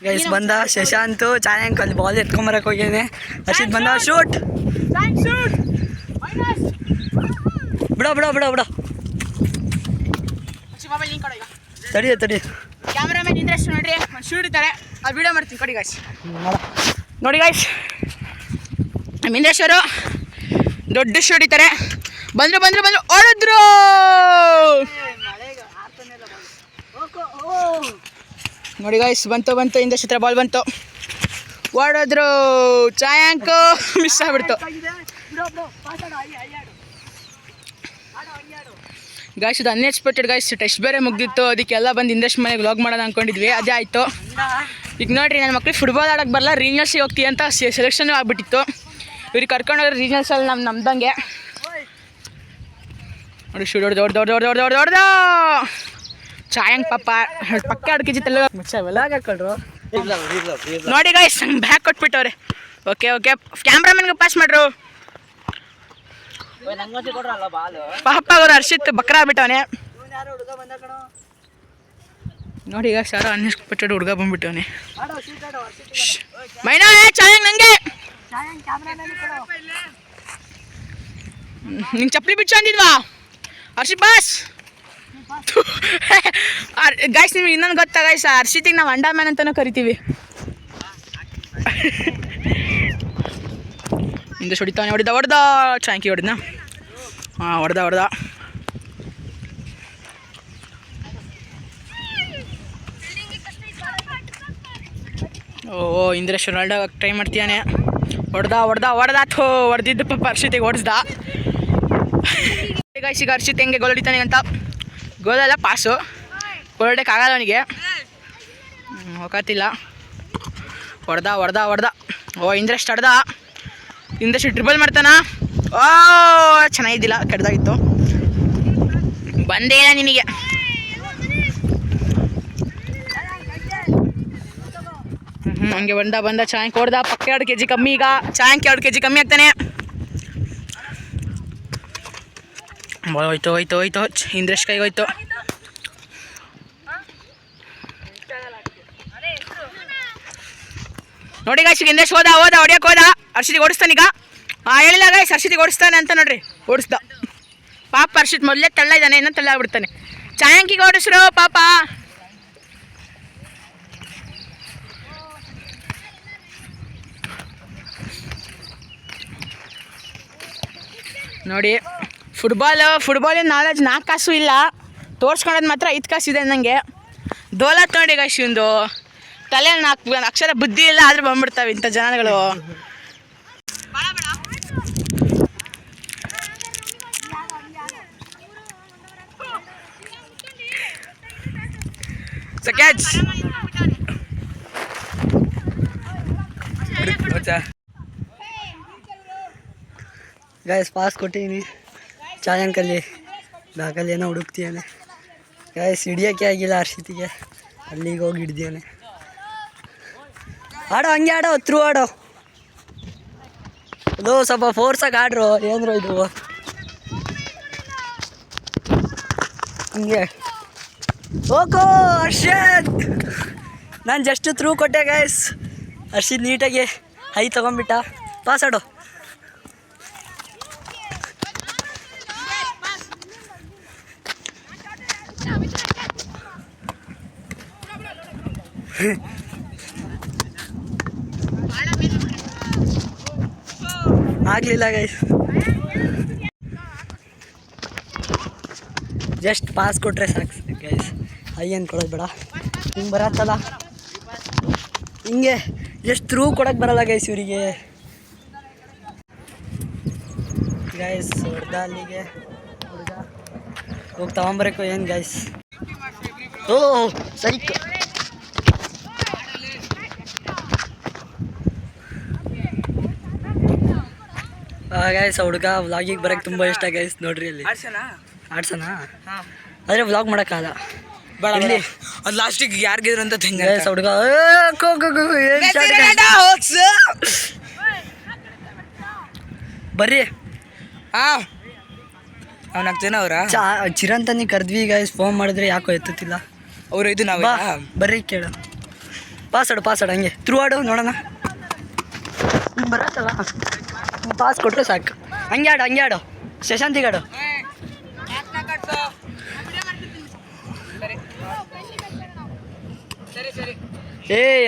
Guys ಬಂದ ಶಶಾಂತ್ ಚಾಯಾಂಕ್ ಅಲ್ಲಿ ball ಎತ್ಕೊಂಬರಕ್ಕೆ ಹೋಗ್ಯಾನೆ. Harshit ಬಂದ ಶೂಟ್ ಬಿಡ ಬಿಡ ಬಿಡ ಬಿಡ ತಡಿ ತಡಿ. ಕ್ಯಾಮ್ರಾಮನ್ ಇಂದ್ರೆಸ್ಟ್ ನೋಡ್ರಿ ಒಂದು ಶೂಟ್ ಇದ್ದಾರೆ, ಅದು ವಿಡಿಯೋ ಮಾಡ್ತೀನಿ ಕೊಡಿ ಗಾಯ್ಸ್. ನೋಡಿ ಗಾಯ್ಸ್ ಇಂದ್ರೇಶ್ವರು ದೊಡ್ಡ ಶೂಟ್ ಇದ್ದಾರೆ. ಬಂದ್ರು ಬಂದ್ರು ಬಂದ್ರು ಓಡಿದ್ರು. ನೋಡಿ ಗಾಯ್ಸ್ ಬಂತು ಬಂತು ಇಂದ್ರೇಶ್ ಹತ್ರ ಬಾಲ್ ಬಂತು, ಓಡಿದ್ರು. ಚಾಯಾಂಕ್ ಮಿಸ್ ಆಗ್ಬಿಡ್ತು. ಗಾಯ್ಸ್ ಇದು ಅನ್ಎಕ್ಸ್ಪೆಕ್ಟೆಡ್ ಗಾಯ್ಸ್. ಟೆಸ್ಟ್ ಬೇರೆ ಮುಗ್ದಿತ್ತು, ಅದಕ್ಕೆಲ್ಲ ಬಂದು ಇಂದ್ರೇಶ್ ಮನೆಗೆ ವ್ಲಾಗ್ ಮಾಡೋಣ ಅಂದ್ಕೊಂಡಿದ್ವಿ, ಅದೇ ಆಯಿತು. ಈಗ ನೋಡಿರಿ ನನ್ನ ಮಕ್ಳಿಗೆ ಫುಟ್ಬಾಲ್ ಆಡೋಕ್ಕೆ ಬರಲ್ಲ, ರೀಜನಲ್ಸಿಗೆ ಹೋಗ್ತೀವಿ ಅಂತ ಸೆಲೆಕ್ಷನ್ ಆಗ್ಬಿಟ್ಟಿತ್ತು. ಇವ್ರಿಗೆ ಕರ್ಕೊಂಡೋಗ್ರಿ ರೀಜನಲ್ಸಲ್ಲಿ ನಮ್ದಂಗೆ. ನೋಡಿ ಶೂಟ್ ಹೊಡೆದ ಚಾಯಾಂಕ್ ಪಾಪ ಪಕ್ಕ 2 kg ತಲೆ ಮುಚ್ಚವೆಲ್ಲ ಹಾಕೊಳ್ರು. ನೋಡಿ ಗಾಯ್ಸ್ ಬ್ಯಾಗ್ ಕೊಟ್ಬಿಟ್ಟವ್ರೆ. ಓಕೆ ಓಕೆ ಕ್ಯಾಮ್ರಾಮನ್ಗೆ ಪಾಸ್ ಮಾಡ್ರು. ಪಾಪ ಅವ್ರು ಹರ್ಷಿತ್ ಬಕ್ರ ಆಗ್ಬಿಟ್ಟವನೆ. ನೋಡಿ ಈಗ ಸಾರ ಅನ್ಎಕ್ಸ್ಪೆಕ್ಟೆಡ್ ಹುಡುಗ ಬಂದ್ಬಿಟ್ಟವನೆ. ಮೈನಾ ಚಾಯಾಂಕ್ ನಂಗೆ ನಿಂಗೆ ಚಪ್ಪಲಿ ಬಿಚ್ಚ ಅಂದಿದ್ವಾ ಹರ್ಷಿತ್ ಬಾಸ್. ಗಾಯ್ಸ್ ನಿಮ್ಗೆ ಇನ್ನೊಂದು ಗೊತ್ತಾ ಗಾಯ್ಸ್, ಹರ್ಷಿತಿಗೆ ನಾವು ಅಂಡರ್ಮ್ಯಾನ್ ಅಂತಲೂ ಕರಿತೀವಿ. ಇಂದ ಹೊಡಿತಾನೆ, ಹೊಡೆದ ಚಾಂಕಿ ಹೊಡೆದ್ನ. ಹಾಂ ಹೊಡೆದ. ಓ ಇಂದ್ರೇಶ್ ರೊನಾಲ್ಡೋ ಟ್ರೈ ಮಾಡ್ತೀಯಾನೆ. ಹೊಡೆದ ಹೊಡೆದಿದ್ದು ಪಾಪ ಹರ್ಷಿತಿಗೆ ಹೊಡೆಸ್ದ. ಗಾಯ್ಸ್ ಈಗ ಹರ್ಷಿತ್ ಹೆಂಗೆ ಗೋಲ್ ಹೊಡಿತಾನೆ ಅಂತ, ಗೋಲೆಲ್ಲ ಪಾಸು, ಗೋಲ್ ಹೊಡ್ಯಕ್ಕಾಗಲ್ಲ ಅವನಿಗೆ, ಹೋಗತ್ತಿಲ್ಲ. ಹೊಡೆದ. ಓ ಇಂದ್ರೇಶ್ ತಡ್ದ. ಇಂದ್ರೇಶ್ ಟ್ರಿಬಲ್ ಮಾಡ್ತಾನ. ಓ ಚೆನ್ನಾಗಿದ್ದಿಲ್ಲ, ಕೆಡ್ದಾಗಿತ್ತು. ಬಂದೇ ಇಲ್ಲ ನಿನಗೆ. ಹಂಗೆ ಬಂದ ಚಾಯಾಂಕ್ ಹೊಡೆದ. ಪಕ್ಕ 2 kg ಕಮ್ಮಿ. ಈಗ ಚಾಯಾಂಕ್ 2 kg ಕಮ್ಮಿ ಆಗ್ತಾನೆ. ಹೋಯ್ತು ಇಂದ್ರೇಶ್ ಕೈಗೆ ಹೋಯ್ತು. ನೋಡಿ ಗಾಯ್ಸ್ ಇಂದ್ರೇಶ್ ಹೋದ ಹೊಡಿಯಕ್ಕೆ ಹೋದ. ಹರ್ಷಿತಿಗೆ ಓಡಿಸ್ತಾನೀಗ. ಹೇಳಿಲ್ಲ ಗಾಯ್ಸ್ ಹರ್ಷಿತಿಗೆ ಓಡಿಸ್ತಾನೆ ಅಂತ ನೋಡ್ರಿ, ಓಡಿಸ್ದ. ಪಾಪ ಹರ್ಷಿತ್ ಮೊದಲೇ ತಳ್ಳ ಇದ್ದಾನೆ, ಇನ್ನೂ ತಳ್ಳ ಆಗ್ಬಿಡ್ತಾನೆ. ಚಾಯಾಂಕಿಗೆ ಓಡಿಸ್ರು ಪಾಪ. ನೋಡಿ ಫುಟ್ಬಾಲಿನ ನಾಲೆಜ್ 4 ಕಾಸು ಇಲ್ಲ, ತೋರಿಸ್ಕೊಳೋದು ಮಾತ್ರ 5 ಕಾಸು ಇದೆ ನನಗೆ. ದೋಲತ್ ನೋಡಿ ಗಾಯ್ಸ್, ಒಂದು ತಲೆಯಲ್ಲಿ 4 ಅಕ್ಷರ ಬುದ್ಧಿ ಇಲ್ಲ, ಆದರೂ ಬಂದ್ಬಿಡ್ತಾವೆ ಇಂಥ ಜನಗಳು. ಕ್ಯಾಚ್ ಗೈಸ್ ಪಾಸ್ ಕೊಟ್ಟಿದ್ದೀನಿ ಚಾಯಾಂಕಲ್ಲಿ. ಬ್ಯಾಗಲ್ಲಿ ಏನೋ ಹುಡುಕ್ತೀಯಾನೆ ಗೈಸ್, ಹಿಡಿಯೋಕ್ಕೆ ಆಗಿಲ್ಲ ಹರ್ಷಿತಿಗೆ, ಅಲ್ಲಿಗೆ ಹೋಗಿ ಹಿಡ್ದಿಯಾನೆ. ಹಂಗೆ ಆಡೋ ಥ್ರೂ ಆಡೋ. ಅದು ಸ್ವಲ್ಪ ಫೋರ್ಸಾಗಿ ಆಡ್ರು. ಏನ್ರು ಇದು ಹಂಗೆ ಹೋಗೋ ಹರ್ಷಿತ್. ನಾನು ಜಸ್ಟ್ ಥ್ರೂ ಕೊಟ್ಟೆ ಗೈಸ್, ಹರ್ಷಿತ್ ನೀಟಾಗಿ ಹೈ ತೊಗೊಂಬಿಟ್ಟ. ಪಾಸ್ ಆಡೋ. ಆಗಲಿಲ್ಲ ಗೈಸ್, ಜಸ್ಟ್ ಪಾಸ್ ಕೊಟ್ಟರೆ ಸಾಕು ಗೈಸ್. ಹೈ ಅಂದ್ಕೊಳೋದು ಬೇಡ. ಹಿಂಗೆ ಬರತ್ತಲ್ಲ, ಹಿಂಗೆ ಜಸ್ಟ್ ಥ್ರೂ ಕೊಡೋಕ್ಕೆ ಬರಲ್ಲ ಗೈಸ್ ಇವರಿಗೆ. ಗೈಸ್ ಹೊಡೆದ ಅಲ್ಲಿಗೆ ಹುಡುಗ ಹೋಗಿ ತಗೊಂಬರಬೇಕು ಏನು ಗೈಸ್. ಓ ಸೈಕ್. ಗೈಸ್ ಹುಡುಗ ವ್ಲಾಗಿಗೆ ಬರೋಕ್ಕೆ ತುಂಬ ಇಷ್ಟ ಗೈಸ್. ನೋಡ್ರಿ ಅಲ್ಲಿ ಆಡ್ಸೋಣ, ಆದರೆ ವ್ಲಾಗ್ ಮಾಡೋಕ್ಕಾಗಲ್ಲ. ಇಲ್ಲಿ ಅದು ಲಾಸ್ಟಿಗೆ ಯಾರಿಗಿದ್ರು ಅಂತ ಗೈಸ್ ಹುಡುಗ ಬರ್ರಿ. ಅವ್ನು 4 ಜನ ಅವರ ಚಿರಂತನಿ ಕರೆದ್ವಿ ಗೈಸ್, ಫೋನ್ ಮಾಡಿದ್ರೆ ಯಾಕೋ ಎತ್ತುತ್ತಿಲ್ಲ ಅವರು. ಇದು ನಾವು ಬರ್ರಿ ಕೇಳು. ಪಾಸ್ ಹಂಗೆ ಥ್ರೂ ಆಡು ನೋಡೋಣ. ಹಿಂಗೆ ಬರತ್ತಲ್ಲ, ಪಾಸ್ ಕೊಟ್ಟರೆ ಸಾಕು. ಹಂಗೆ ಆಡು ಶಶಾಂತಿಗೆ ಆಡು.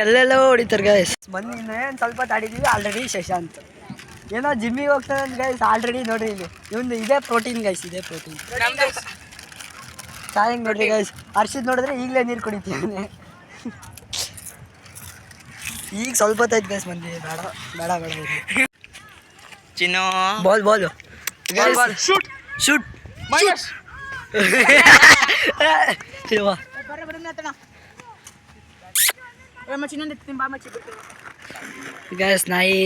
ಎಲ್ಲೆಲ್ಲೋ ಹೊಡಿತಾರೆ ಗೈಸ್. ಬನ್ನಿ ಇನ್ನೇನು ಸ್ವಲ್ಪ ತಾಡಿದ್ದೀವಿ. ಆಲ್ರೆಡಿ ಶಶಾಂತ್ ಏನೋ ಜಿಮ್ಮಿಗೆ ಹೋಗ್ತಾನೆ ಗೈಸ್. ಆಲ್ರೆಡಿ ನೋಡ್ರಿ ಇಲ್ಲಿ ಇವಂದು ಇದೇ ಪ್ರೋಟೀನ್ ಗೈಸ್, ಇದೇ ಪ್ರೋಟೀನ್. ಚಾಯಂಗೆ ನೋಡ್ರಿ ಗೈಸ್. ಹರ್ಷಿದ್ ನೋಡಿದ್ರೆ ಈಗಲೇ ನೀರು ಕುಡಿತೀವಿ. ಈಗ ಸ್ವಲ್ಪ ಹೊತ್ತಾಯ್ತು ಗೈಸ್ ಬಂದು. ಬೇಡ ಚಿನ್ನು ಬಾಲ್ ಶೂಟ್ ಗೈಸ್ ನಾಯಿ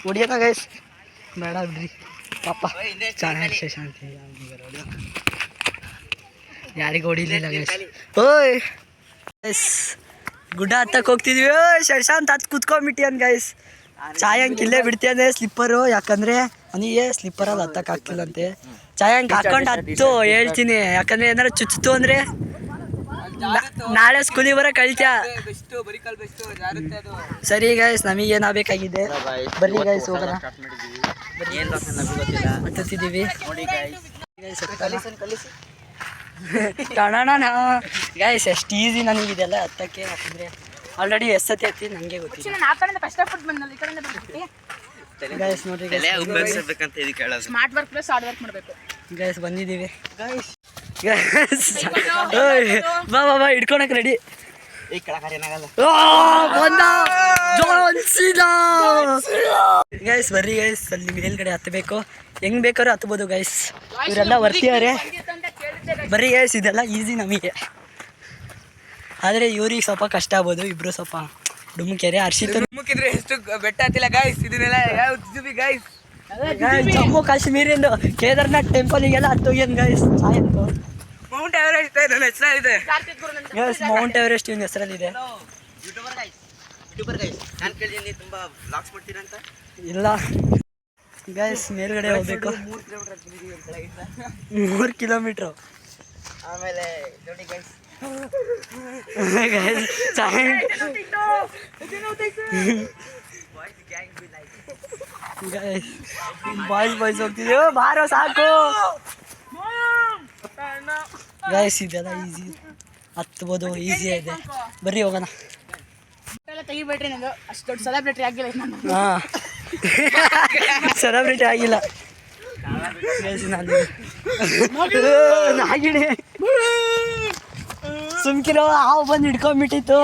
ಹೊಡಿಯೋಣ ಗೈಸ್. ಬೇಡ ಬಿಡ್ರಿ ಪಾಪ. ಚೆನ್ನಾಗಿ ಶಶಾಂತಿ ಯಾರಿಗೂ ಹೊಡಿಲಿಲ್ಲ ಗೈಸ್. ಓಯ್ ಗೈಸ್ ಗುಡ್ಡ ಹತ್ತಕ್ಕೆ ಹೋಗ್ತಿದ್ವಿ. ಶಶಾಂತ್ ಹತ್ತು ಕುತ್ಕೊಂಡ್ಬಿಟ್ಟಿ ಅನ್ ಗೈಸ್. ಚಾಯಾಂಕ್ ಇಲ್ಲೇ ಬಿಡ್ತಿದ್ದೆ ಸ್ಲಿಪ್ಪರು, ಯಾಕಂದರೆ ನನಗೆ ಸ್ಲಿಪ್ಪರಲ್ಲಿ ಹತ್ತಕ್ಕೆ ಆಗ್ತಿಲ್ಲಂತೆ. ಚಾಯಾಂಕ್ ಹಾಕೊಂಡು ಹತ್ತು ಹೇಳ್ತೀನಿ, ಯಾಕಂದರೆ ಏನಾರು ಚುಚ್ಚಿತು ಅಂದರೆ ನಾಳೆ ಸ್ಕೂಲಿಗೆ ಬರೋ ಕಳಿತ್ಯಾ. ಸರಿ ಗೈಸ್, ನಮಗೇನಾಗಬೇಕಾಗಿದೆ ಬರ್ರಿ ಗೈಸ್ ಹೋಗೋಣ. ಹತ್ತಿದ್ದೀವಿ ಕಾಣೋಣ ಗೈಸ್. ಎಷ್ಟು ಈಸಿ ನನಗಿದೆಲ್ಲ ಹತ್ತಕ್ಕೆ, ಯಾಕಂದರೆ ಆಲ್ರೆಡಿ ಎಷ್ಟು ಸತಿ ಹತ್ತಿ ನನಗೆ ಗೊತ್ತಿಲ್ಲ ಗೈಸ್. ನೋಡ್ರಿ ಗೈಸ್ ಬಂದಿದ್ದೀವಿ ಗೈಸ್. ಬಾ ಹಿಡ್ಕೊಳಕ್ ರೆಡಿ. ಗೈಸ್ ಬರ್ರಿ ಗೈಸ್, ಅಲ್ಲಿ ಮೇಲ್ಗಡೆ ಹತ್ತಬೇಕು. ಹೆಂಗ್ ಬೇಕಾದ್ರೂ ಹತ್ಬೋದು ಗೈಸ್. ಇವರೆಲ್ಲ ವರ್ತಿಯವ್ರೆ. ಬರ್ರಿ ಗೈಸ್, ಇದೆಲ್ಲ ಈಸಿ ನಮಗೆ, ಆದರೆ ಇವ್ರಿಗೆ ಸ್ವಲ್ಪ ಕಷ್ಟ ಆಗ್ಬೋದು. ಇಬ್ರು ಸ್ವಲ್ಪ ಡುಮ್ಕೆರೆ. ಹರ್ಷಿತ್ ಡುಮ್ಕಿದ್ರೆ ಎಷ್ಟು ಬೆಟ್ಟ ಹತ್ತಿಲ್ಲ ಗೈಸ್. ಇದನ್ನೆಲ್ಲ ಯಾವ ಗೈಸ್ ಜಮ್ಮು ಕಾಶ್ಮೀರಿಂದ ಕೇದಾರ್ನಾಥ್ ಟೆಂಪಲಿಗೆಲ್ಲ ಹತ್ತೋಗ್ಯನ್ ಗೈಸ್. ಆಯ್ತು ಮೌಂಟ್ ಎವರೆಸ್ಟ್ ನನ್ನ ಹೆಸರಿದೆ ಗೈಸ್. ಮೌಂಟ್ ಎವರೆಸ್ಟ್ ಇವನ್ ಹೆಸರಲ್ಲಿದೆ. ತುಂಬಾ ವ್ಲಾಗ್ಸ್ ಮಾಡ್ತೀರಾ ಅಂತ ಇಲ್ಲ ಗೈಸ್, ಮೇಲ್ಗಡೆ ಹೋಗ್ಬೇಕು. 3 ಕಿಲೋಮೀಟ್ರು. ಆಮೇಲೆ ನೋಡಿ ಗೈಸ್ ಬಾಯ್ಸ್ ಹೋಗ್ತಿದ್ದೀವಿ. ಬಾರೋ ಸಾಕು ಗೈಸ್. ಇದೆಲ್ಲ ಈಸಿ ಹತ್ಬೋದು, ಈಸಿ ಇದೆ. ಬರ್ರಿ ಹೋಗೋಣ. ತೆಗಿಬೇಡ್ರಿ, ನಂದು ಅಷ್ಟು ದೊಡ್ಡ ಸೆಲೆಬ್ರಿಟಿ ಆಗಿಲ್ಲ ನಾನು. ಹಾಂ ಸೆಲೆಬ್ರಿಟಿ ಆಗಿಲ್ಲ ಗೈಸ್. ನಾನು ನಾಗಿಣಿ ಸುಮ್ಕಿರೋ, ಹಾವು ಬಂದು ಹಿಡ್ಕೊಂಡ್ಬಿಟ್ಟಿತ್ತು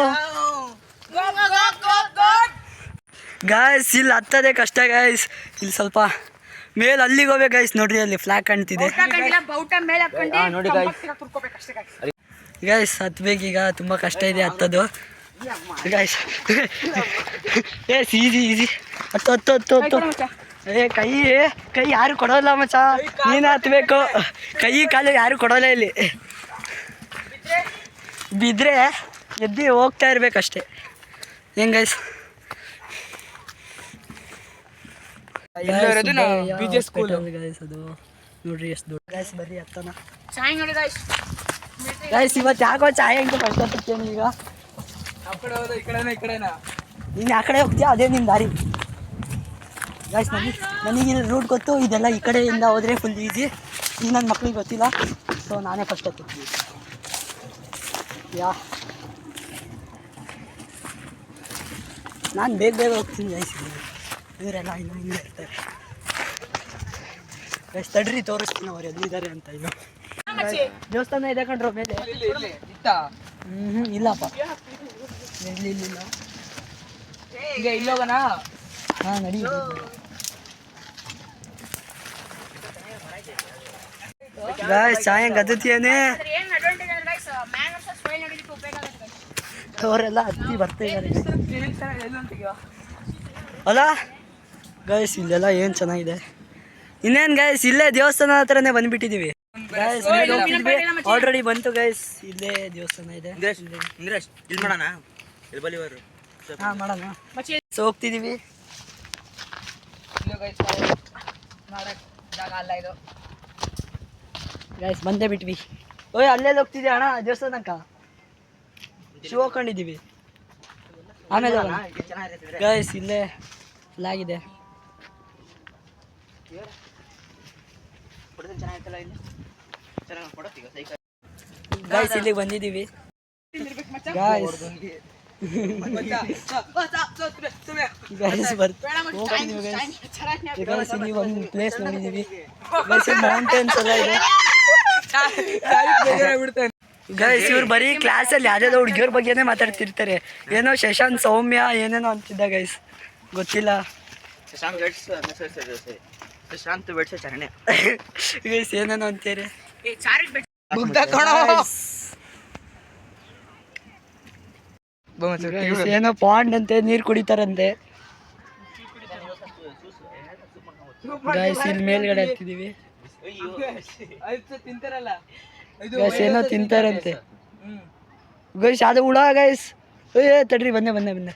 ಗೈಸ್. ಇಲ್ಲಿ ಹತ್ತದೇ ಕಷ್ಟ ಗೈಸ್. ಇಲ್ಲಿ ಸ್ವಲ್ಪ ಮೇಲೆ ಅಲ್ಲಿಗೆ ಹೋಗ್ಬೇಕು ಗೈಸ್. ನೋಡ್ರಿ ಅಲ್ಲಿ ಫ್ಲಾಗ್ ಕಾಣ್ತಿದೆ ನೋಡಿ ಗೈಸ್. ಹತ್ಬೇಕೀಗ, ತುಂಬ ಕಷ್ಟ ಇದೆ ಹತ್ತದು ಗೈಸ್. ಈಸಿ ಹತ್ತು. ಕೈ ಯಾರು ಕೊಡೋಲ್ಲ ಮಚ್ಚ, ನೀನು ಹತ್ಬೇಕು. ಕೈ ಕಾಲು ಯಾರು ಕೊಡೋಲ್ಲ ಇಲ್ಲಿ. ಬಿದ್ದರೆ ಎದ್ದು ಹೋಗ್ತಾ ಇರ್ಬೇಕಷ್ಟೇ. ಹೆಂಗ್ ಗೈಸ್? ಗೈಸ್ ಅದು ನೋಡ್ರಿ ಎಷ್ಟು ದೊಡ್ಡ ಗೈಸ್. ಬರ್ರಿ ಹತ್ತನ ಗೈಸ್. ಇವತ್ತು ಯಾಕೋ ಚಾಯ್ ಅಂತ ಕಷ್ಟಪಡ್ತೇನೆ. ಈಗ ನೀನು ಆ ಕಡೆ ಹೋಗ್ತೀಯಾ, ಅದೇ ನಿನ್ನ ದಾರಿ ಗೈಸ್. ನನಗೆ ರೂಟ್ ಗೊತ್ತು. ಇದೆಲ್ಲ ಈ ಕಡೆಯಿಂದ ಹೋದರೆ ಫುಲ್ ಈಸಿ. ಈಗ ನನ್ನ ಮಕ್ಳಿಗೆ ಗೊತ್ತಿಲ್ಲ, ಸೊ ನಾನೇ ಫಸ್ಟ್ ಹತ್ತೀನಿ. ನಾನು ಬೇಗ ಹೋಗ್ತೀನಿ ಗೈಸ್. ಇವರೆಲ್ಲ ಇನ್ನೂ ಹಿಂದೆ ಇರ್ತಾರೆ ಗೈಸ್. ತಡ್ರಿ ತೋರಿಸ್ತೀನಿ ಅವ್ರು ಎಲ್ಲಿದ್ದಾರೆ ಅಂತ. ಇನ್ನು ದೇವಸ್ಥಾನ ಇದೆ ಕಂಡ್ರು ಮೇಲೆ. ಇಲ್ಲಪ್ಪ, ಇಲ್ಲ. ಈಗ ಇಲ್ಲೋಗಣ. ಹಾಂ ನಡಿ. ಗೈಸ್ ಚಾಯ್ ಗದ್ದುತ್ತೇನೆ. ಅವರೆಲ್ಲ ಹತ್ತಿ ಬರ್ತಿದ್ದಾರೆ ಅಲ್ಲ ಗೈಸ್. ಇಲ್ಲೆಲ್ಲ ಏನು ಚೆನ್ನಾಗಿದೆ. ಇನ್ನೇನು ಗೈಸ್, ಇಲ್ಲೇ ದೇವಸ್ಥಾನ ಹತ್ರನೇ ಬಂದ್ಬಿಟ್ಟಿದ್ದೀವಿ ಗೈಸ್. ಆಲ್ರೆಡಿ ಬಂತು ಗೈಸ್. ಇಲ್ಲೇ ದೇವಸ್ಥಾನ ಇದೆ. ಹಾಂ ಮಾಡೋಣ. ಸೊ ಹೋಗ್ತಿದ್ದೀವಿ ಗೈಸ್. ಬಂದೇ ಬಿಟ್ವಿ. ಓಯ್ ಅಲ್ಲೆಲ್ಲ ಹೋಗ್ತಿದ್ಯಾ ಅಣ್ಣ ದೇವಸ್ಥಾನಕ್ಕ ಶೂ ಹಾಕೊಂಡಿದ್ದೀವಿ ಆಮೇಲೆ ಚೆನ್ನಾಗಿರುತ್ತೆ ಗೈಸ್ ಇಲ್ಲೇ ಫುಲ್ ಆಗಿದೆ ಫೋಟೋ ಚೆನ್ನಾಗಿತ್ತಲ್ಲ ಇಲ್ಲಿ ಚೆನ್ನಾಗಿ ಫೋಟೋ ಸಿಗೋ ಸೈಕಲ್ ಗೈಸ್ ಇಲ್ಲಿಗೆ ಬಂದಿದ್ದೀವಿ ಗೈಸ್ ಗೈಸ್ ಗೈಸ್ ಇಲ್ಲಿ ಒಂದು ಪ್ಲೇಸ್ ನೋಡಿದ್ದೀವಿ ಗೈಸ್ ಮೌಂಟೇನ್ಸ್ ಎಲ್ಲ ಇದೆ ಗೈಸ್ ಇವ್ರು ಬರೀ ಕ್ಲಾಸಲ್ಲಿ ಯಾವ್ದಾದ್ರು ಹುಡುಗಿಯವ್ರ ಬಗ್ಗೆನೇ ಮಾತಾಡ್ತಿರ್ತಾರೆ ಏನೋ ಶಶಾಂತ್ ಸೌಮ್ಯ ಏನೇನೋ ಅಂತಿದ್ದ ಗೈಸ್ ಗೊತ್ತಿಲ್ಲ ಶಾಂತ ಬೆಡ್ಸ ಚರಣೆ ಗೈಸ್ ಏನೇನೋ ಅಂತಾರೆ Guys, ಏನೋ ಪಾಂಡ್ ಅಂತೆ ನೀರು ಕುಡಿತಾರಂತೆ ಗೈಸ್ ಇಲ್ಲಿ ಮೇಲ್ಗಡೆ ಹತ್ತಿದೀವಿ ಗೈಸ್ ಏನೋ ತಿಂತಾರಂತೆ ಗೈಸ್ ಅದು ಹುಳ ಗೈಸ್ ತಡ್ರಿ ಬಂದೆ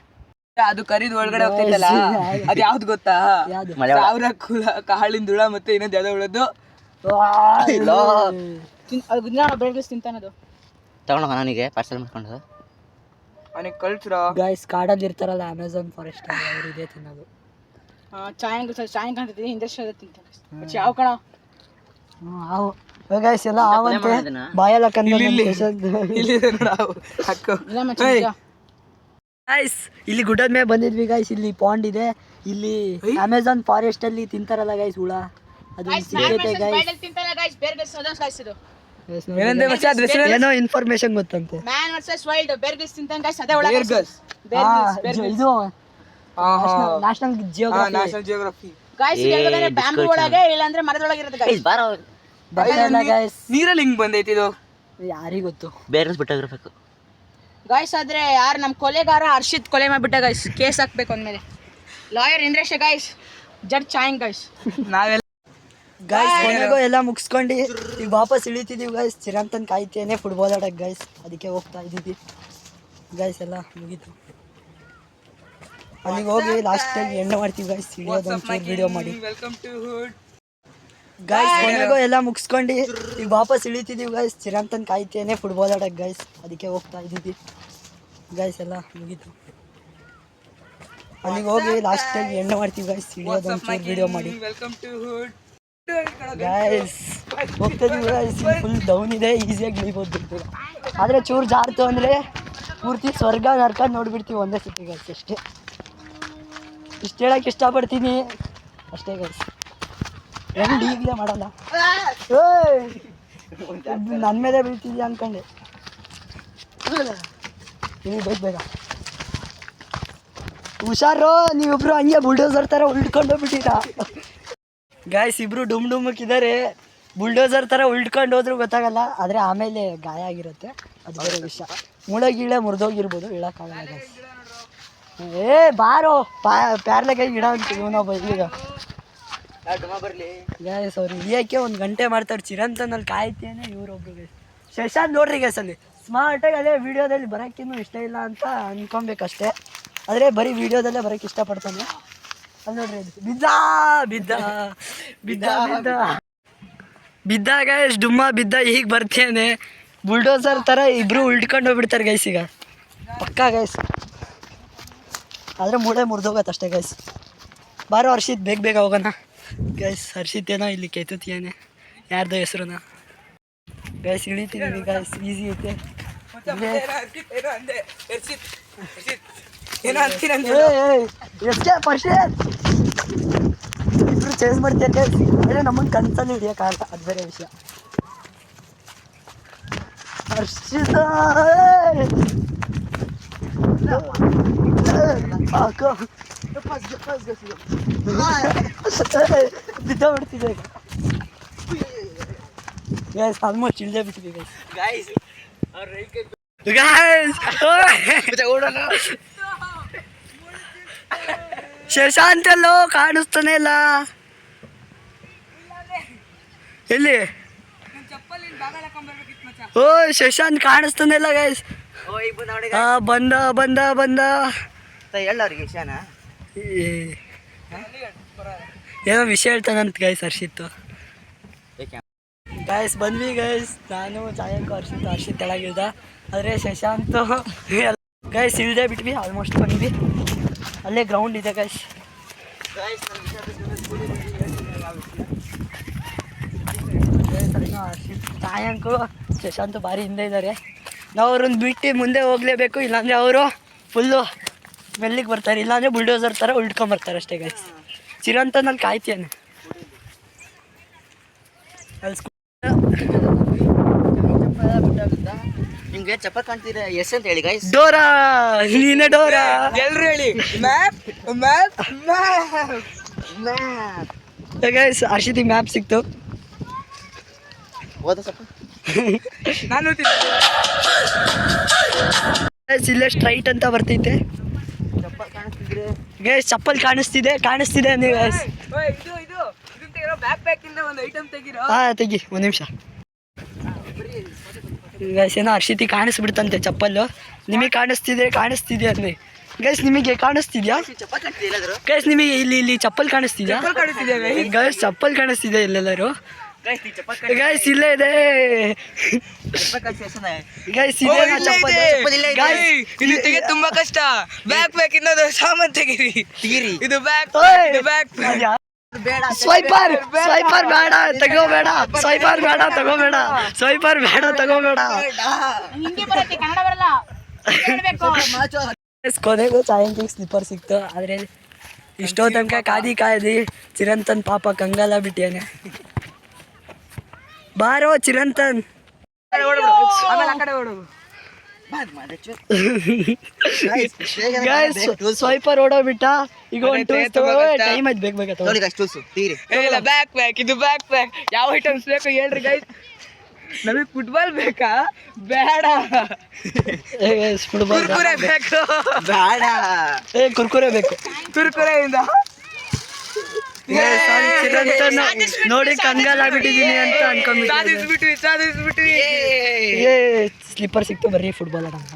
ಅದು ಕರಿದ ಒಳಗಡೆ ಹೋಗ್ತೈತಲ್ಲ ಅದ್ ಯಾವ್ದು ಗೊತ್ತಾ ಯಾವ್ದು? ಸಾವಿರ ಕಾಳಿಂದ ಹುಳ ಮತ್ತೆ ಇನ್ನೊಂದು ಯಾವ್ದೋ ಉಳದು ಬೆಳಗ್ಗೆ ತಿಂತಾನದು ತಗೊಂಡೋಗ ನನಗೆ ಪಾರ್ಸಲ್ ಮಾಡ್ಕೊಂಡು ಅವನಿಗೆ ಕಳ್ಸ್ರ ಗೈಸ್ ಕಾಡಲ್ಲಿ ಇರ್ತಾರಲ್ಲ ಅಮೆಝಾನ್ ಫಾರೆಸ್ಟ್ ಅವ್ರು ಇದೇ ತಿನ್ನೋದು ಚಾಯ್ ಕಾಣ್ತಿದ್ದೀನಿ ಇಂಡಸ್ಟ್ರಿ ತಿಂತಾನೆ ಯಾವ ಕಣ ಹಾವು ಗೈಸ್ ಎಲ್ಲ ಹಾವಂತೆ ಬಾಯಲ್ಲ ಗೈಸ್ ಇಲ್ಲಿ ಗುಡ್ಡದ ಮೇಲೆ ಬಂದಿದ್ವಿ ಗೈಸ್ ಇಲ್ಲಿ ಪಾಂಡ್ ಇದೆ ಇಲ್ಲಿ ಅಮೆಝಾನ್ ಫಾರೆಸ್ಟ್ ಅಲ್ಲಿ ತಿಂತಾರಲ್ಲ ಗೈಸ್ ಹುಳ ಅದು ಸಿಕ್ಕೈತೆ ಗೈಸ್ ಏನೋ ಇನ್ಫಾರ್ಮೇಶನ್ ಗೊತ್ತಂತೆ ಇದು ನ್ಯಾಷನಲ್ ಜಿಯೋಗ್ರಫಿ ಬ್ಯಾಂಬು ಒಳಗೆ ಇಲ್ಲಾಂದ್ರೆ ಮರದೊಳಗೆ ಇರುತ್ತೆ ಗೈಸ್ ನೀರಲ್ಲಿ ಹಿಂಗ್ ಬಂದೈತಿ ಇದು ಯಾರಿಗ್ ಗೊತ್ತು ಬೇರೆ ಬಿಟ್ಟಾಗಿರ್ಬೇಕು ಗಾಯ್ಸ್ ಆದ್ರೆ ಯಾರು ನಮ್ಮ ಕೊಲೆಗಾರ ಹರ್ಷಿತ್ ಕೊಲೆ ಮಾಡ್ಬಿಟ್ಟ ಗೈಸ್ ಕೇಸ್ ಹಾಕ್ಬೇಕು ಅಂದ್ಮೇಲೆ ಲಾಯರ್ ಇಂದ್ರೇಶ್ ಗೈಸ್ ಜಡ್ಜ್ ಚಾಯಿಂಗ್ ಗೈಸ್ ನಾವೆಲ್ಲ ಗೈಸ್ ಕೊನೆಗೂ ಎಲ್ಲ ಮುಗಿಸ್ಕೊಂಡು ಈಗ ವಾಪಸ್ ಇಳಿತಿದೀವಿ ಗೈಸ್ ಚಿರಂತನ್ ಕಾಯ್ತೇನೆ ಫುಟ್ಬಾಲ್ ಆಡಕ್ ಗೈಸ್ ಅದಕ್ಕೆ ಹೋಗ್ತಾ ಇದ್ದೀವಿ ಗೈಸ್ ಎಲ್ಲ ಮುಗೀತು ಅಲ್ಲಿಗೆ ಹೋಗಿ ಲಾಸ್ಟ್ ಟೈಮ್ ಎಂಡ್ ಮಾಡ್ತೀವಿ ಗೈಸ್ ಇಳಿಯೋದೊಂದು ವಿಡಿಯೋ ಮಾಡಿ ಗೈಸ್ ಕೊನೆಗೂ ಎಲ್ಲ ಮುಗಿಸ್ಕೊಂಡು ಈಗ ವಾಪಸ್ ಇಳಿತಿದೀವಿ ಗೈಸ್ ಚಿರಂತನ್ ಕಾಯ್ತೇನೆ ಫುಟ್ಬಾಲ್ ಆಡಕ್ ಗೈಸ್ ಅದಕ್ಕೆ ಹೋಗ್ತಾ ಇದ್ದೀವಿ ಗೈಸ್ ಎಲ್ಲ ಮುಗೀತು ಅಲ್ಲಿಗೆ ಹೋಗಿ ಲಾಸ್ಟ್ ಟೈಮ್ ಎಂಡ್ ಮಾಡ್ತೀವಿ ಗೈಸ್ ಇಳಿಯೋದೊಂದು ವಿಡಿಯೋ ಮಾಡಿ ಗೈಸ್ ಹೋಗ್ತಿದೀವಿ ಗೈಸ್ ಫುಲ್ ಡೌನ್ ಇದೆ ಈಸಿಯಾಗಿ ಇಳಿಬೋದು ಆದರೆ ಚೂರು ಜಾರ್ತು ಅಂದರೆ ಪೂರ್ತಿ ಸ್ವರ್ಗ ನರ್ಕ ನೋಡ್ಬಿಡ್ತೀವಿ ಒಂದೇ ಸತಿ ಗೈಸ್ ಅಷ್ಟೇ ಇಷ್ಟು ಹೇಳಕ್ಕೆ ಇಷ್ಟಪಡ್ತೀನಿ ಅಷ್ಟೇ ಗೈಸ್ ಹೆಂಗೆ ಈಗಲೇ ಮಾಡಲ್ಲ ನನ್ನ ಮೇಲೆ ಬೀಳ್ತಿದ್ಯಾ ಅನ್ಕೊಂಡೆ ಇಲ್ಲಿ ಬೇಗ ಹುಷಾರು ನೀವಿಬ್ರು ಹಂಗೆ ಬುಲ್ಡೋಸರ್ ಥರ ಉಳ್ಕೊಂಡೋಗ್ಬಿಟ್ಟಿರಾ ಗಾಯ್ಸ್ ಇಬ್ರು ಡುಮ್ಕಿದ್ದಾರೆ ಬುಲ್ಡೋಸರ್ ಥರ ಉಳ್ಕೊಂಡು ಹೋದ್ರೂ ಗೊತ್ತಾಗಲ್ಲ ಆದರೆ ಆಮೇಲೆ ಗಾಯ ಆಗಿರುತ್ತೆ ಅದು ಬೇರೆ ವಿಷಯ ಮುಳಗೀಳೆ ಮುರಿದೋಗಿರ್ಬೋದು ಹೇಳೋಕ್ಕಾಗಲ್ಲ ಗೈಸ್ ಬಾರೋ ಪ್ಯಾರ್ಲೆಕಾಯಿ ಗಿಡ ಅಂತ ಇವನೊಬ್ಬ ಈಗ ಗೈಸ್ ಅವ್ರು ಇಳಿಯೋಕ್ಕೆ 1 ಗಂಟೆ ಮಾಡ್ತಾರೆ ಚಿರಂತನಲ್ಲಿ ಕಾಯ್ತೇನೆ ಇವರೊಬ್ರು ಗೈಸ್ ಶಶಾಂತ್ ನೋಡ್ರಿ ಗೈಸ್ ಅಲ್ಲಿ ಸ್ಮಾರ್ಟಾಗಿ ಅದೇ ವೀಡಿಯೋದಲ್ಲಿ ಬರೋಕ್ಕಿನ್ನೂ ಇಷ್ಟ ಇಲ್ಲ ಅಂತ ಅನ್ಕೊಬೇಕಷ್ಟೇ ಆದರೆ ಬರೀ ವೀಡಿಯೋದಲ್ಲೇ ಬರೋಕ್ಕೆ ಇಷ್ಟಪಡ್ತಾನೆ ಅಲ್ಲಿ ನೋಡ್ರಿ ಬಿದ್ದ ಗೈಸ್ ಡುಮ್ಮ ಈಗ ಬರ್ತೇನೆ ಬುಲ್ಡೋಸರ್ ಥರ ಇಬ್ರು ಉಳ್ಕೊಂಡು ಹೋಗ್ಬಿಡ್ತಾರೆ ಗೈಸ್ ಈಗ ಪಕ್ಕಾ ಗೈಸ್ ಆದರೆ ಮೂಳೆ ಮುರಿದೋಗತ್ತೆ ಅಷ್ಟೇ ಗೈಸ್ ಬಾರೋ ಹರ್ಷಿತ್ ಬೇಗ ಹೋಗೋಣ ಗೈಸ್ ಹರ್ಷಿತ್ ಏನೋ ಇಲ್ಲಿ ಕೆತ್ತುತ್ತೇನೆ ಯಾರ್ದೋ ಹೆಸ್ರನ್ನ ಗೈಸ್ ಇಳಿತಿದ್ದೀವಿ ಗೈಸ್ ಈಸಿ ಐತೆ ಇಬ್ರು ಚೇಂಜ್ ಮಾಡ್ತಾರೆ ಗೈಸ್ ಆದರೆ ನಮ್ಮನ್ನು ಕನ್ಸಲ್ಲಿ ಹಿಡಿಯೋಕ್ಕಾಗಲ್ಲ ಅದು ಬೇರೆ ವಿಷಯ ಹರ್ಷಿತ ಬಿದ್ದೋಗ್ಬಿಡ್ತಿದೆ ಗೈಸ್ ಆಲ್ಮೋಸ್ಟ್ ಇಳ್ದೇ ಬಿಟ್ಟಿದೆ ಗೈಸ್ ಶಶಾಂತ್ ಎಲ್ಲೋ ಕಾಣಿಸ್ತಾನೆ ಇಲ್ಲ ಎಲ್ಲಿ ಓ ಶಶಾಂತ್ ಕಾಣಿಸ್ತಾನೆ ಇಲ್ಲ ಗೈಸ್ ಬಂದ ಎಲ್ಲರಿಗೆ ಇಷ್ಟನ ಏನೋ ವಿಷಯ ಹೇಳ್ತಾನಂತ ಗೈಸ್ ಹರ್ಷಿತ್ತು ಗೈಸ್ ಬಂದ್ವಿ ಗೈಸ್, ನಾನು ಚಾಯಂಕ ಹರ್ಷಿತ್ ತೆಳಗಿಲ್ದ, ಆದರೆ ಶಶಾಂತ್ ಗೈಸ್ ಇಲ್ಲದೆ ಬಿಟ್ವಿ. ಆಲ್ಮೋಸ್ಟ್ ಬಂದ್ವಿ, ಅಲ್ಲೇ ಗ್ರೌಂಡ್ ಇದೆ ಗೈಸ್. ಹರ್ಷಿತ್ ಚಾಯಂಕು ಶಶಾಂತ್ ಭಾರಿ ಹಿಂದೆ ಇದ್ದಾರೆ. ನಾವು ಅವ್ರನ್ನ ಬಿಟ್ಟು ಮುಂದೆ ಹೋಗಲೇಬೇಕು, ಇಲ್ಲಾಂದರೆ ಅವರು ಫುಲ್ಲು ಮೆಲ್ಲಿಗೆ ಬರ್ತಾರೆ, ಇಲ್ಲಾಂದರೆ ಬುಲ್ಡೋಸರ್ ಥರ ಉಳ್ಕೊಂಬರ್ತಾರೆ ಅಷ್ಟೇ ಗೈಸ್. ಚಿರಂತ ನಾನು ಕಾಯ್ತೇನೆ ಅಲ್ಲಿ ನಿಮ್ಗೆ ಚಪ್ಪ ಕಾಣ್ತೀರ ಎಸ್ ಅಂತ ಹೇಳಿ ಗೈಸ್. ಡೋರಾ, ನೀನೇ ಡೋರಾ. ಎಲ್ರು ಹೇಳಿ ಮ್ಯಾಪ್ ಮ್ಯಾಪ್ ಗೈಸ್ ಹರ್ಷಿತಿಗೆ ಮ್ಯಾಪ್ ಸಿಕ್ತು. ಓದ ಸ್ವಲ್ಪ ನಾನು ಗೈಸ್ ಇಲ್ಲೇ ಸ್ಟ್ರೈಟ್ ಅಂತ ಬರ್ತೈತೆ ಚಪ್ಪ ಕಾಣಿಸ್ತಿದ್ರೆ ಗೈಸ್. ಚಪ್ಪಲ್ ಕಾಣಿಸ್ತಿದೆ ನೀವು ಗೈಸ್. ಇದು ಬ್ಯಾಕ್ ಪ್ಯಾಕ್ ಇಂದ ಒಂದು ಐಟಮ್ ತೆಗಿರೋ. ಹಾಂ ತೆಗಿ, ಒಂದು ನಿಮಿಷ ಗೈಸ್. ಏನೋ ಹರ್ಷಿತಿ ಕಾಣಿಸ್ಬಿಡ್ತಂತೆ ಚಪ್ಪಲ್ಲು. ನಿಮಗೆ ಕಾಣಿಸ್ತಿದೆ ಅಂದೆ ಗೈಸ್. ನಿಮಗೆ ಕಾಣಿಸ್ತಿದ್ಯಾ ಚಪ್ಪ ಕಾಣ್ತಿಲ್ಲ ಗೈಸ್? ನಿಮಗೆ ಇಲ್ಲಿ ಚಪ್ಪಲ್ ಕಾಣಿಸ್ತಿದ್ಯಾ ಗೈಸ್? ಚಪ್ಪಲ್ ಕಾಣಿಸ್ತಿದೆ ಎಲ್ಲೆಲ್ಲರೂ ಗೈಸ್. ಇಲ್ಲೇ ಇದೆ ಗೈಸ್, ಇದೆ ಚಪ್ಪಲ್ ಗೈಸ್. ಇದು ತೆಗೆ ತುಂಬಾ ಕಷ್ಟ. ಬ್ಯಾಕ್ ಪ್ಯಾಕ್ ಇಂದ ಸಾಮಾನ್ ತೆಗೀರಿ. ಇದು ಬ್ಯಾಕ್ ಬ್ಯಾಕ್ ಸ್ವೈಪರ್ ಬೇಡ ತಗೋಬೇಡ, ಸ್ವೈಪರ್ ಬೇಡ ತಗೋಬೇಡ, ಸ್ವೈಪರ್ ಬೇಡ ತಗೋಬೇಡ. ಕೊನೆಗೂ ಚಾಯಂಕಿಗೆ ಸ್ಲಿಪ್ಪರ್ ಸಿಕ್ತು. ಆದರೆ ಇಷ್ಟೋ ತನಕ ಕಾದಿ ಚಿರಂತನ್ ಪಾಪ ಕಂಗಾಲ ಬಿಟ್ಟಿಯಾನೆ. ಬಾರೋ ಚಿರಂತನ್. ಆಮೇಲೆ ಆ ಕಡೆ ಓಡು. ಗೈಸ್ ಸ್ವೈಪರ್ ಓಡೋಗ್ಬಿಟ್ಟ. ಈಗ ಒಂದು ಟೈಮ್ ಆಯ್ತು, ಬೇಕು ನೋಡಿ ಗೈಸ್ ಟೂಲ್ಸು ತೀರಿ. ಇಲ್ಲ ಬ್ಯಾಕ್ ಪ್ಯಾಕ್, ಇದು ಬ್ಯಾಕ್ ಪ್ಯಾಕ್. ಯಾವ ಐಟಮ್ಸ್ ಬೇಕು ಹೇಳ್ರಿ ಗೈಸ್. ನಮಗೆ ಫುಟ್ಬಾಲ್ ಬೇಕಾ? ಬೇಡ. ಫುಟ್ಬಾಲ್ ಕುರ್ಕುರೆ ಬೇಕು? ಬೇಡ. ಕುರ್ಕುರೆ ಬೇಕು. ಕುರ್ಕುರೆಯಿಂದ ಚಿರಂತನ್ ನೋಡಿ ಕಂಗಾಲಾಗ್ಬಿಟ್ಟಿದೀನಿ ಅಂತ ಅನ್ಕೊಂಡ್ಬಿಟ್ಟು ಸಾಧಿಸ್ಬಿಟ್ವಿ. ಸ್ಲಿಪ್ಪರ್ ಸಿಕ್ತು, ಬರ್ರಿ ಫುಟ್ಬಾಲ್ ಆಡೋಣ.